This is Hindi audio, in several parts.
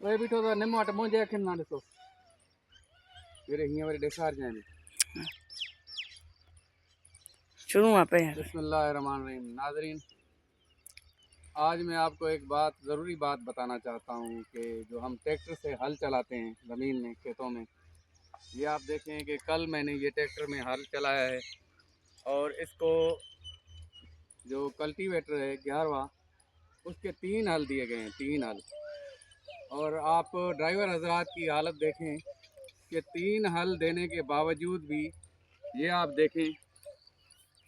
ओए बीठो तो निम्मो अट मुंजे अखिन ना ॾिसो मेरे हियां वरी ॾेखार जाए शुरू वहाँ पे बिस्मिल्लाहिर्रहमानिर्रहीम। नाज़रीन, आज मैं आपको एक ज़रूरी बात बताना चाहता हूँ कि जो हम ट्रैक्टर से हल चलाते हैं ज़मीन में, खेतों में, ये आप देखें कि कल मैंने ये ट्रैक्टर में हल चलाया है और इसको जो कल्टीवेटर है 11वां, उसके 3 हल दिए गए हैं, 3 हल। और आप ड्राइवर हजरात की हालत देखें कि 3 हल देने के बावजूद भी, ये आप देखें,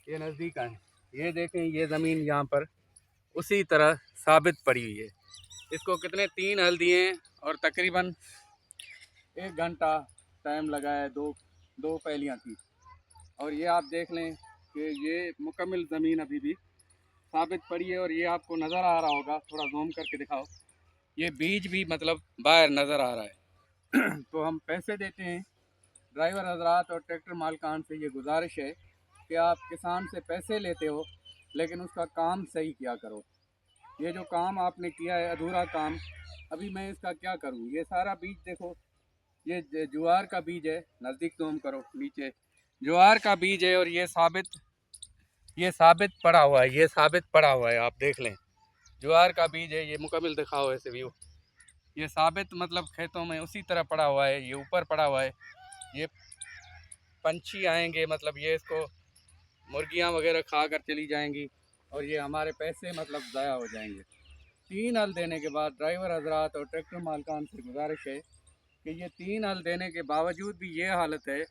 ये नज़दीक आए, ये देखें, ये ज़मीन यहाँ पर उसी तरह साबित पड़ी हुई है। इसको कितने 3 हल दिए हैं और तकरीबन 1 घंटा टाइम लगा है, दो पहलियाँ थी। और ये आप देख लें कि ये मुकम्मल ज़मीन अभी भी साबित पड़ी है। और ये आपको नज़र आ रहा होगा, थोड़ा जूम करके दिखाओ, ये बीज भी मतलब बाहर नज़र आ रहा है। तो हम पैसे देते हैं ड्राइवर हजरात और ट्रैक्टर मालकान से, ये गुजारिश है कि आप किसान से पैसे लेते हो लेकिन उसका काम सही किया करो। ये जो काम आपने किया है अधूरा काम, अभी मैं इसका क्या करूं? ये सारा बीज देखो, ये ज्वार का बीज है, नज़दीक जूम करो, नीचे ज्वार का बीज है और ये साबित पड़ा हुआ है, ये साबित पड़ा हुआ है, आप देख लें, ज्वार का बीज है, ये मुकम्मल दिखाओ ऐसे व्यू, ये साबित मतलब खेतों में उसी तरह पड़ा हुआ है, ये ऊपर पड़ा हुआ है। ये पंछी आएंगे, मतलब ये इसको मुर्गियां वगैरह खा कर चली जाएंगी और ये हमारे पैसे मतलब ज़ाया हो जाएंगे। 3 हल देने के बाद ड्राइवर हजरात और ट्रैक्टर मालकान से गुजारिश है कि ये 3 हल देने के बावजूद भी ये हालत है,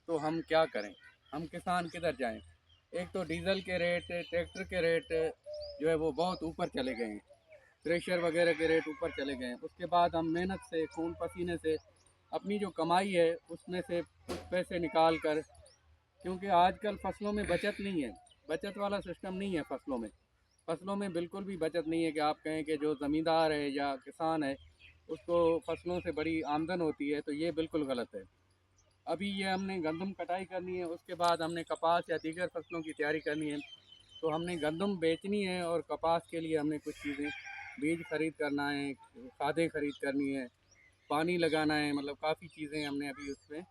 तो हम क्या करें? हम किसान किधर जाएं? एक तो डीज़ल के रेट, ट्रैक्टर के रेट जो है वो बहुत ऊपर चले गए हैं, थ्रेशर वगैरह के रेट ऊपर चले गए हैं। उसके बाद हम मेहनत से, खून पसीने से, अपनी जो कमाई है उसमें से कुछ पैसे निकाल कर, क्योंकि आजकल फसलों में बचत नहीं है, बचत वाला सिस्टम नहीं है फसलों में। फसलों में बिल्कुल भी बचत नहीं है कि आप कहें कि जो ज़मींदार है या किसान है उसको फसलों से बड़ी आमदन होती है, तो ये बिल्कुल गलत है। अभी ये हमने गंदम कटाई करनी है, उसके बाद हमने कपास या दीगर फसलों की तैयारी करनी है, तो हमने गंदम बेचनी है और कपास के लिए हमने कुछ चीज़ें, बीज खरीद करना है, खादें खरीद करनी है, पानी लगाना है, मतलब काफ़ी चीज़ें हमने अभी उसमें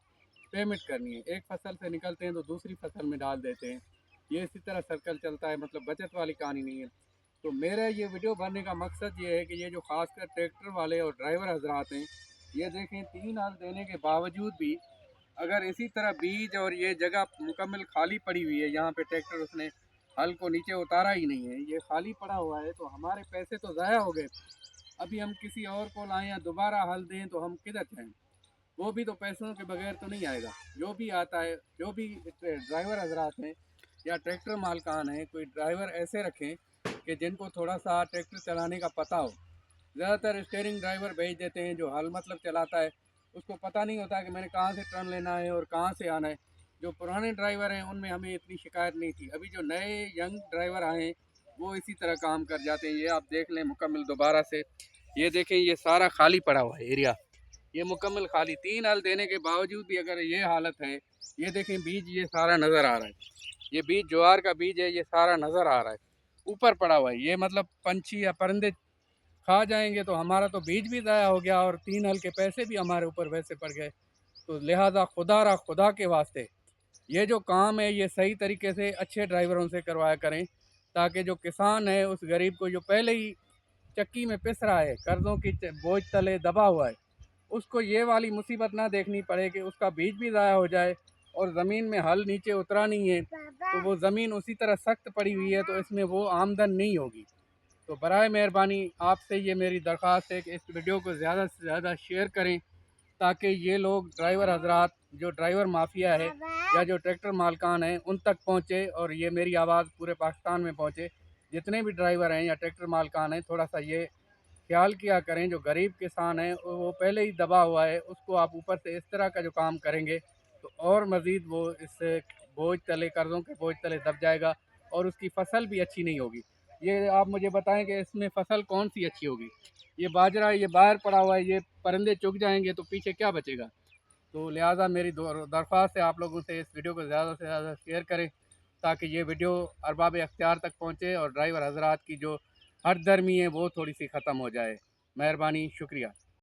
पेमेंट करनी है। एक फसल से निकलते हैं तो दूसरी फसल में डाल देते हैं, ये इसी तरह सर्कल चलता है, मतलब बचत वाली कहानी नहीं है। तो मेरा ये वीडियो बनने का मकसद ये है कि ये जो खासकर ट्रैक्टर वाले और ड्राइवर हजरात हैं, ये देखें 3 हल देने के बावजूद भी अगर इसी तरह बीज और ये जगह मुकम्मल खाली पड़ी हुई है, यहाँ पे ट्रैक्टर उसने हल को नीचे उतारा ही नहीं है, ये खाली पड़ा हुआ है, तो हमारे पैसे तो ज़ाया हो गए। अभी हम किसी और को लाएं या दोबारा हल दें तो हम किधर जाएँ? वो भी तो पैसों के बगैर तो नहीं आएगा। जो भी आता है, जो भी ड्राइवर हजरात हैं या ट्रैक्टर मालकान हैं, कोई ड्राइवर ऐसे रखें कि जिनको थोड़ा सा ट्रैक्टर चलाने का पता हो। ज़्यादातर स्टीयरिंग ड्राइवर भेज देते हैं जो हल मतलब चलाता है, उसको पता नहीं होता कि मैंने कहाँ से टर्न लेना है और कहाँ से आना है। जो पुराने ड्राइवर हैं उनमें हमें इतनी शिकायत नहीं थी, अभी जो नए यंग ड्राइवर आए हैं वो इसी तरह काम कर जाते हैं। ये आप देख लें मुकम्मल दोबारा से, ये देखें, ये सारा खाली पड़ा हुआ है एरिया, ये मुकम्मल खाली। 3 हल देने के बावजूद भी अगर ये हालत है, ये देखें बीज, ये सारा नज़र आ रहा है, ये बीज ज्वार का बीज है, ये सारा नज़र आ रहा है, ऊपर पड़ा हुआ है। ये मतलब पंछी या परिंदे खा जाएंगे तो हमारा तो बीज भी ज़ाया हो गया और 3 हल के पैसे भी हमारे ऊपर वैसे पड़ गए। तो लिहाजा खुदा के वास्ते ये जो काम है ये सही तरीके से अच्छे ड्राइवरों से करवाया करें, ताकि जो किसान है उस गरीब को जो पहले ही चक्की में पिस रहा है, कर्ज़ों की बोझ तले दबा हुआ है, उसको ये वाली मुसीबत ना देखनी पड़े कि उसका बीज भी ज़ाया हो जाए और ज़मीन में हल नीचे उतरा नहीं है, तो वो ज़मीन उसी तरह सख्त पड़ी हुई है, तो इसमें वो आमदन नहीं होगी। तो बराए मेहरबानी आपसे ये मेरी दरख्वास्त है कि इस वीडियो को ज़्यादा से ज़्यादा शेयर करें, ताकि ये लोग ड्राइवर हजरात, जो ड्राइवर माफिया है या जो ट्रैक्टर मालकान हैं, उन तक पहुँचे और ये मेरी आवाज़ पूरे पाकिस्तान में पहुँचे। जितने भी ड्राइवर हैं या ट्रैक्टर मालकान हैं, थोड़ा सा ये ख्याल किया करें, जो गरीब किसान है वो पहले ही दबा हुआ है, उसको आप ऊपर से इस तरह का जो काम करेंगे तो और मज़ीद वो इससे बोझ तले, कर्ज़ों के बोझ तले दब जाएगा और उसकी फसल भी अच्छी नहीं होगी। ये आप मुझे बताएं कि इसमें फसल कौन सी अच्छी होगी? ये बाजरा ये बाहर पड़ा हुआ है, ये परिंदे चुग जाएंगे तो पीछे क्या बचेगा? तो लिहाजा मेरी दरख्वास्त है आप लोगों से, इस वीडियो को ज़्यादा से ज़्यादा शेयर करें, ताकि ये वीडियो अरबाब अख्तियार तक पहुँचे और ड्राइवर हजरात की जो हर दर्मी है वो थोड़ी सी ख़त्म हो जाए। मेहरबानी, शुक्रिया।